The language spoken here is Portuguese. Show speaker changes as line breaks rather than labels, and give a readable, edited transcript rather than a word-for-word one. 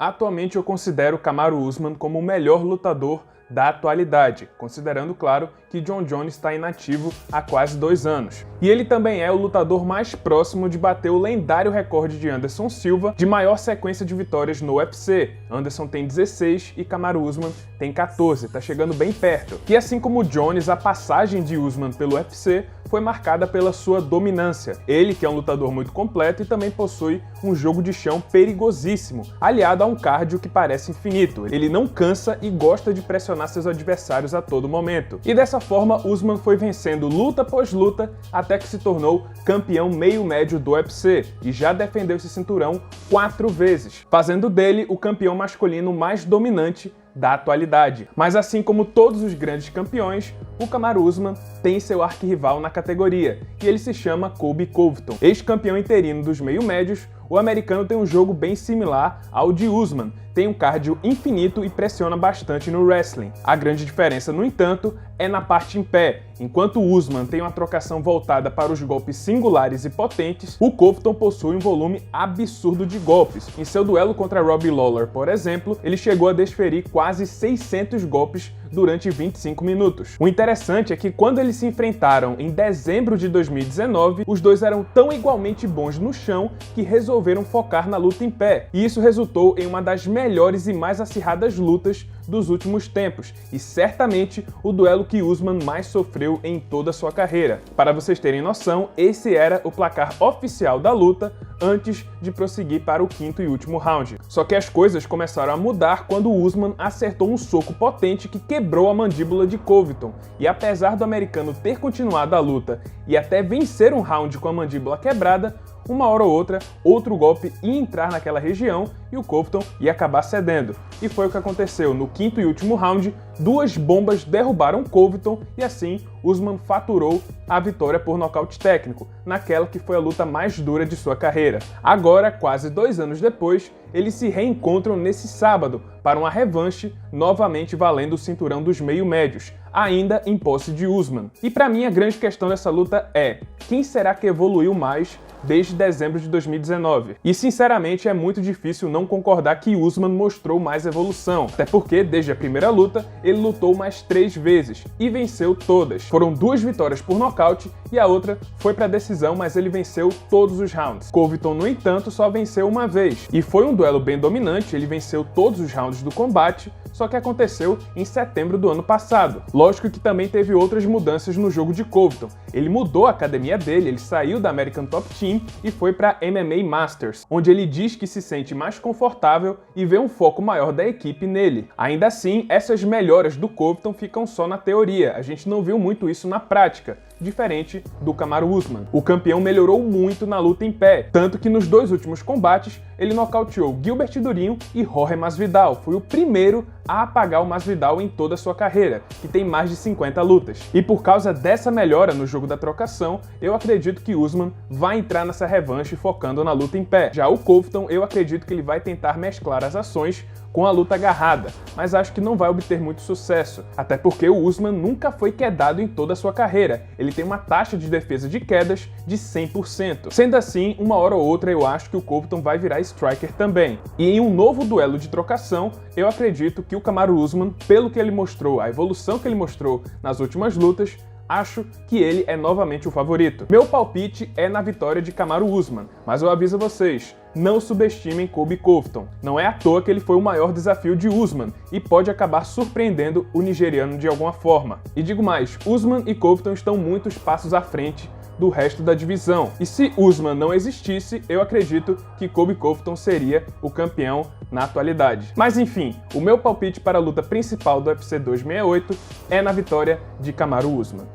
atualmente eu considero Kamaru Usman como o melhor lutador da atualidade, considerando, claro, que Jon Jones está inativo há quase 2 anos. E ele também é o lutador mais próximo de bater o lendário recorde de Anderson Silva de maior sequência de vitórias no UFC. Anderson tem 16 e Kamaru Usman tem 14, tá chegando bem perto. E assim como Jones, a passagem de Usman pelo UFC foi marcada pela sua dominância. Ele, que é um lutador muito completo e também possui um jogo de chão perigosíssimo, aliado a um cardio que parece infinito. Ele não cansa e gosta de pressionar seus adversários a todo momento. E dessa forma, Usman foi vencendo luta após luta até que se tornou campeão meio-médio do UFC e já defendeu esse cinturão 4 vezes, fazendo dele o campeão masculino mais dominante da atualidade. Mas assim como todos os grandes campeões, o Kamaru Usman tem seu arquirrival na categoria, e ele se chama Colby Covington. Ex-campeão interino dos meio-médios, o americano tem um jogo bem similar ao de Usman, tem um cardio infinito e pressiona bastante no wrestling. A grande diferença, no entanto, é na parte em pé. Enquanto o Usman tem uma trocação voltada para os golpes singulares e potentes, o Covington possui um volume absurdo de golpes. Em seu duelo contra Robbie Lawler, por exemplo, ele chegou a desferir quase 600 golpes durante 25 minutos. O interessante é que quando eles se enfrentaram em dezembro de 2019, os dois eram tão igualmente bons no chão que resolveram focar na luta em pé. E isso resultou em uma das melhores e mais acirradas lutas dos últimos tempos, e certamente o duelo que Usman mais sofreu em toda a sua carreira. Para vocês terem noção, esse era o placar oficial da luta antes de prosseguir para o 5º e último round. Só que as coisas começaram a mudar quando Usman acertou um soco potente que quebrou a mandíbula de Covington, e apesar do americano ter continuado a luta e até vencer um round com a mandíbula quebrada, uma hora ou outra, outro golpe ia entrar naquela região e o Covington ia acabar cedendo. E foi o que aconteceu. No 5º e último round, 2 bombas derrubaram Covington e assim Usman faturou a vitória por nocaute técnico, naquela que foi a luta mais dura de sua carreira. Agora, quase 2 anos depois, eles se reencontram nesse sábado para uma revanche, novamente valendo o cinturão dos meio-médios, ainda em posse de Usman. E para mim a grande questão dessa luta é: quem será que evoluiu mais desde dezembro de 2019? E sinceramente é muito difícil não concordar que Usman mostrou mais evolução, até porque desde a primeira luta ele lutou mais 3 vezes e venceu todas. Foram 2 vitórias por nocaute e a outra foi para decisão, mas ele venceu todos os rounds. Covington, no entanto, só venceu uma vez, e foi um duelo bem dominante, ele venceu todos os rounds do combate, só que aconteceu em setembro do ano passado. Lógico que também teve outras mudanças no jogo de Covington. Ele mudou a academia dele, ele saiu da American Top Team e foi para MMA Masters, onde ele diz que se sente mais confortável e vê um foco maior da equipe nele. Ainda assim, essas melhoras do Covington ficam só na teoria, a gente não viu muito isso na prática, diferente do Kamaru Usman. O campeão melhorou muito na luta em pé, tanto que nos 2 últimos combates ele nocauteou Gilbert Durinho e Jorge Masvidal. Foi o primeiro a apagar o Masvidal em toda a sua carreira, que tem mais de 50 lutas. E por causa dessa melhora no jogo da trocação, eu acredito que Usman vai entrar nessa revanche focando na luta em pé. Já o Covington, eu acredito que ele vai tentar mesclar as ações com a luta agarrada, mas acho que não vai obter muito sucesso, até porque o Usman nunca foi quedado em toda a sua carreira. Ele tem uma taxa de defesa de quedas de 100%. Sendo assim, uma hora ou outra eu acho que o Covington vai virar striker também. E em um novo duelo de trocação, eu acredito que o Kamaru Usman, pelo que ele mostrou, a evolução que ele mostrou nas últimas lutas, acho que ele é novamente o favorito. Meu palpite é na vitória de Kamaru Usman, mas eu aviso vocês, não subestimem Colby Covington. Não é à toa que ele foi o maior desafio de Usman e pode acabar surpreendendo o nigeriano de alguma forma. E digo mais, Usman e Covington estão muitos passos à frente do resto da divisão. E se Usman não existisse, eu acredito que Colby Covington seria o campeão na atualidade. Mas enfim, o meu palpite para a luta principal do UFC 268 é na vitória de Kamaru Usman.